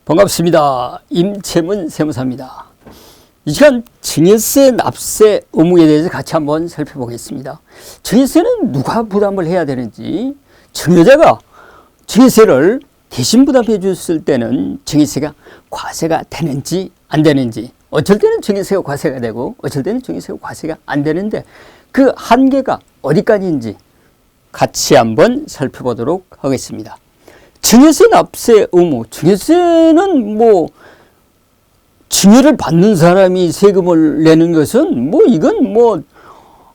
반갑습니다. 임채문 세무사입니다. 이 시간 증여세 납세 의무에 대해서 같이 한번 살펴보겠습니다. 증여세는 누가 부담을 해야 되는지, 증여자가 증여세를 대신 부담해 줬을 때는 증여세가 과세가 되는지 안 되는지, 어쩔 때는 증여세가 과세가 되고 어쩔 때는 증여세가 과세가 안 되는데 그 한계가 어디까지인지 같이 한번 살펴보도록 하겠습니다. 증여세 납세 의무, 증여세는 증여를 받는 사람이 세금을 내는 것은 이건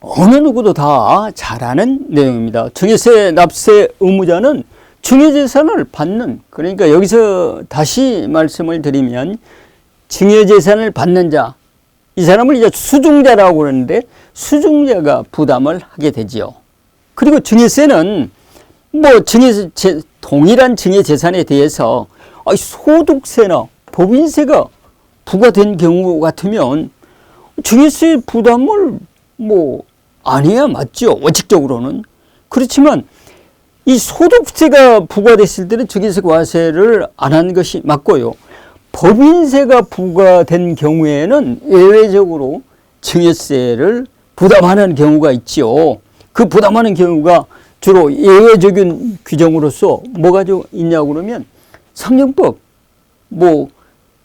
어느 누구도 다 잘 아는 내용입니다. 증여세 납세 의무자는 증여재산을 받는, 그러니까 여기서 다시 말씀을 드리면 증여재산을 받는 자, 이 사람을 이제 수중자라고 그러는데 수중자가 부담을 하게 되지요. 그리고 증여세는 동일한 증여재산에 대해서 소득세나 법인세가 부과된 경우 같으면 증여세 부담을 안 해야 맞죠, 원칙적으로는. 그렇지만 이 소득세가 부과됐을 때는 증여세 과세를 안 한 것이 맞고요. 법인세가 부과된 경우에는 예외적으로 증여세를 부담하는 경우가 있죠. 그 부담하는 경우가 주로 예외적인 규정으로서 뭐가 있냐고 그러면 상정법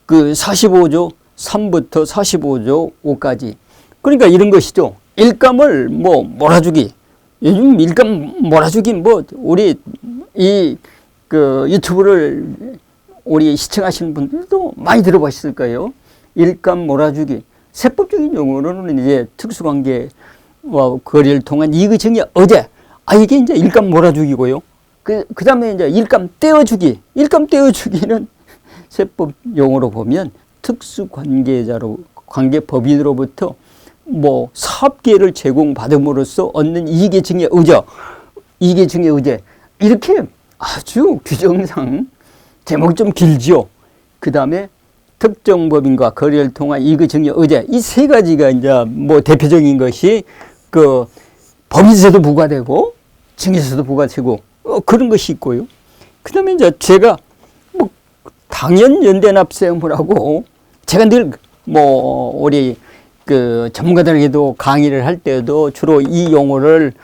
45조 3부터 45조 5까지, 그러니까 이런 것이죠. 일감을 몰아주기, 요즘 일감 몰아주기 우리 유튜브를 우리 시청하시는 분들도 많이 들어보셨을 거예요. 일감 몰아주기, 세법적인 용어로는 이제 특수관계와 거래를 통한 이익의 증여 의제, 이게 이제 일감 몰아주기고요. 그 다음에 이제 일감 떼어주기. 일감 떼어주기는 세법 용어로 보면 특수관계자로, 관계법인으로부터 사업기회를 제공받음으로써 얻는 이익의 증여 의제, 이익의 증여 의제. 이렇게 아주 규정상 제목이 좀 길지요. 그 다음에 특정 법인과 거래를 통한 이익의 증여 의제. 이 세 가지가 이제 대표적인 것이 법인세도 부과되고 증여세도 부과되고 그런 것이 있고요. 그 다음에 이제 제가 당연 연대납세 의무라고 제가 늘 우리 전문가들에게도 강의를 할 때도 주로 이 용어를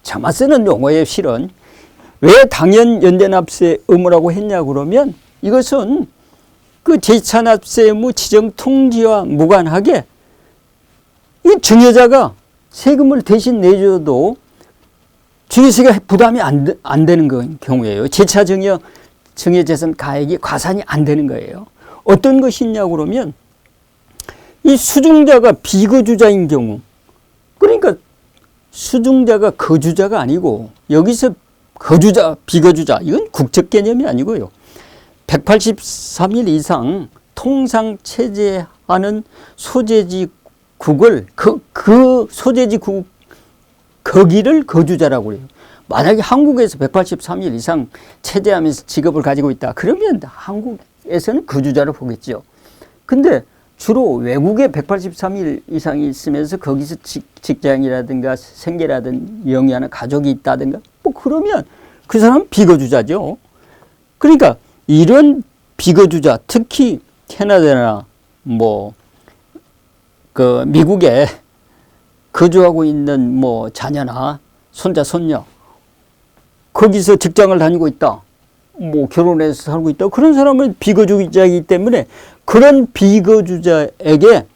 저만 쓰는 용어예요, 실은. 왜 당연 연대납세 의무라고 했냐 그러면 이것은 제2차 의무 지정 통지와 무관하게 이 증여자가 세금을 대신 내줘도 증여세가 부담이 안 되는 경우예요. 제2차 증여재산 가액이 과산이 안 되는 거예요. 어떤 것이 있냐고 그러면 이 수중자가 비거주자인 경우, 그러니까 수중자가 거주자가 아니고 여기서 거주자, 비거주자, 이건 국적 개념이 아니고요. 183일 이상 통상 체제하는 소재지국을 그 소재지국 거기를 거주자라고 그래요. 만약에 한국에서 183일 이상 체제하면서 직업을 가지고 있다, 그러면 한국에서는 거주자로 보겠죠. 근데 주로 외국에 183일 이상이 있으면서 거기서 직장이라든가 생계라든가 영위하는 가족이 있다든가 그러면 그 사람은 비거주자죠. 그러니까 이런 비거주자, 특히 캐나다나 미국에 거주하고 있는 자녀나 손자, 손녀, 거기서 직장을 다니고 있다, 결혼해서 살고 있다, 그런 사람은 비거주자이기 때문에 그런 비거주자에게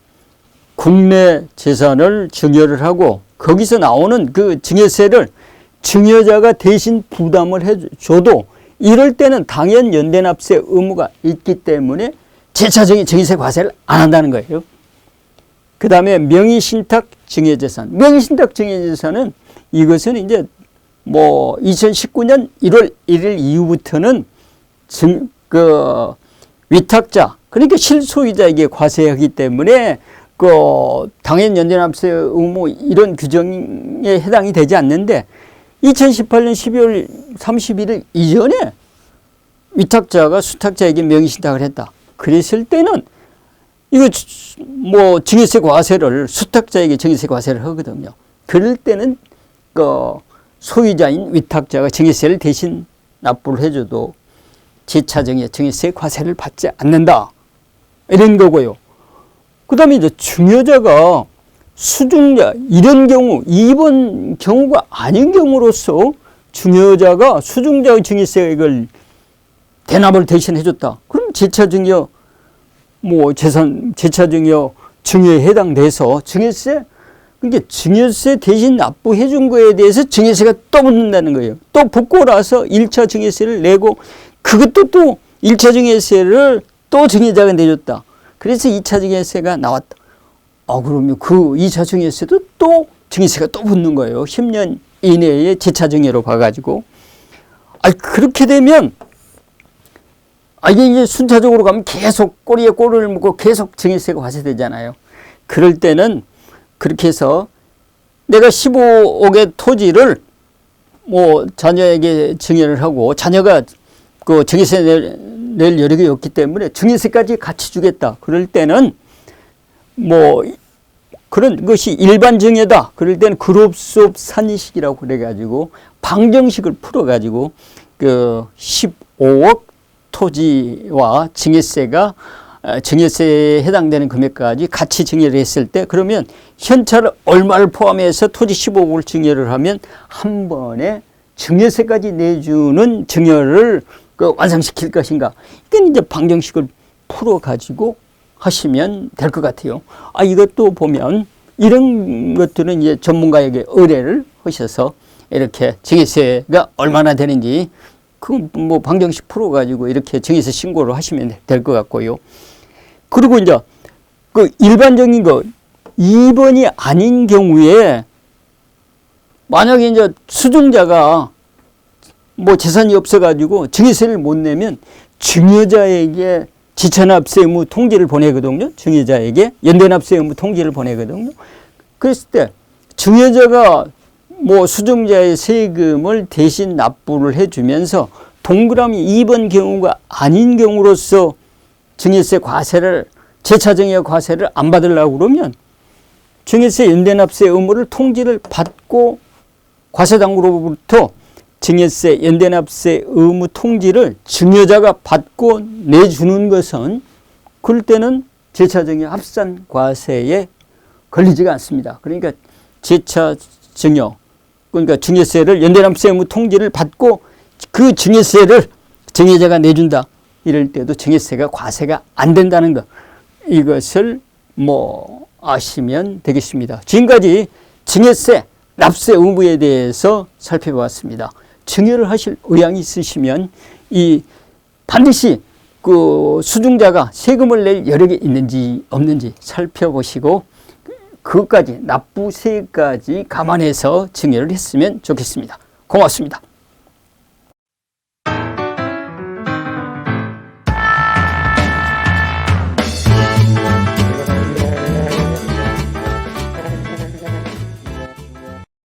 국내 재산을 증여를 하고 거기서 나오는 그 증여세를 증여자가 대신 부담을 해줘도 이럴 때는 당연 연대납세 의무가 있기 때문에 제2차 증여세 과세를 안 한다는 거예요. 그 다음에 명의신탁 증여재산. 명의신탁 증여재산은 이것은 이제 2019년 1월 1일 이후부터는 위탁자, 그러니까 실소유자에게 과세하기 때문에 당연 연대납세 의무 이런 규정에 해당이 되지 않는데 2018년 12월 31일 이전에 위탁자가 수탁자에게 명의신탁을 했다, 그랬을 때는 이거 증여세 과세를 수탁자에게 증여세 과세를 하거든요. 그럴 때는 소유자인 위탁자가 증여세를 대신 납부를 해줘도 제4증여 증여세 과세를 받지 않는다. 이런 거고요. 그 다음에 이제 증여자가 수증자, 이런 경우, 이번 경우가 아닌 경우로서 증여자가 수증자의 증여세액을 대납을 대신 해줬다. 그럼 제4증여, 제4증여 증여에 해당돼서 증여세, 그러니까 증여세 대신 납부해 준 거에 대해서 증여세가 또 붙는다는 거예요. 또 붙고 나서 1차 증여세를 내고 그것도 또 1차 증여세를 또 증여자가 내줬다. 그래서 2차 증여세가 나왔다. 그러면 그 2차 증여세도 또 증여세가 또 붙는 거예요. 10년 이내에 제4 증여로 봐가지고. 그렇게 되면 이게 이제 순차적으로 가면 계속 꼬리에 꼬리를 묶고 계속 증여세가 과세되잖아요. 그럴 때는 그렇게 해서 내가 15억의 토지를 자녀에게 증여를 하고 자녀가 그 증여세 낼 여력이 없기 때문에 증여세까지 같이 주겠다. 그럴 때는 그런 것이 일반 증여다. 그럴 때는 그룹수업 산이식이라고 그래가지고 방정식을 풀어가지고 그 15억 토지와 증여세에 해당되는 금액까지 같이 증여를 했을 때 그러면 현찰 얼마를 포함해서 토지 15억을 증여를 하면 한 번에 증여세까지 내주는 증여를 완성시킬 것인가. 이건 이제 방정식을 풀어가지고 하시면 될 것 같아요. 이것도 보면 이런 것들은 이제 전문가에게 의뢰를 하셔서 이렇게 증여세가 얼마나 되는지 방정식 풀어가지고 이렇게 증여세 신고를 하시면 될 것 같고요. 그리고 이제 그 일반적인 거 2번이 아닌 경우에 만약에 이제 수증자가 재산이 없어가지고 증여세를 못 내면 증여자에게 지천납세 의무 통지를 보내거든요. 증여자에게 연대납세 의무 통지를 보내거든요. 그랬을 때 증여자가 수증자의 세금을 대신 납부를 해주면서 동그라미 2번 경우가 아닌 경우로서 증여세 과세를 제4증여 과세를 안 받으려고 그러면 증여세 연대납세 의무를 통지를 받고 과세당으로부터 증여세 연대납세 의무 통지를 증여자가 받고 내주는 것은 그럴 때는 제4증여 합산 과세에 걸리지가 않습니다. 그러니까 제4증여 그러니까 증여세를 연대납세 의무 통지를 받고 그 증여세를 증여자가 내준다. 이럴 때도 증여세가 과세가 안 된다는 것. 이것을 아시면 되겠습니다. 지금까지 증여세 납세 의무에 대해서 살펴보았습니다. 증여를 하실 의향이 있으시면 반드시 그 수증자가 세금을 낼 여력이 있는지 없는지 살펴보시고 그것까지 납부세까지 감안해서 증여를 했으면 좋겠습니다. 고맙습니다.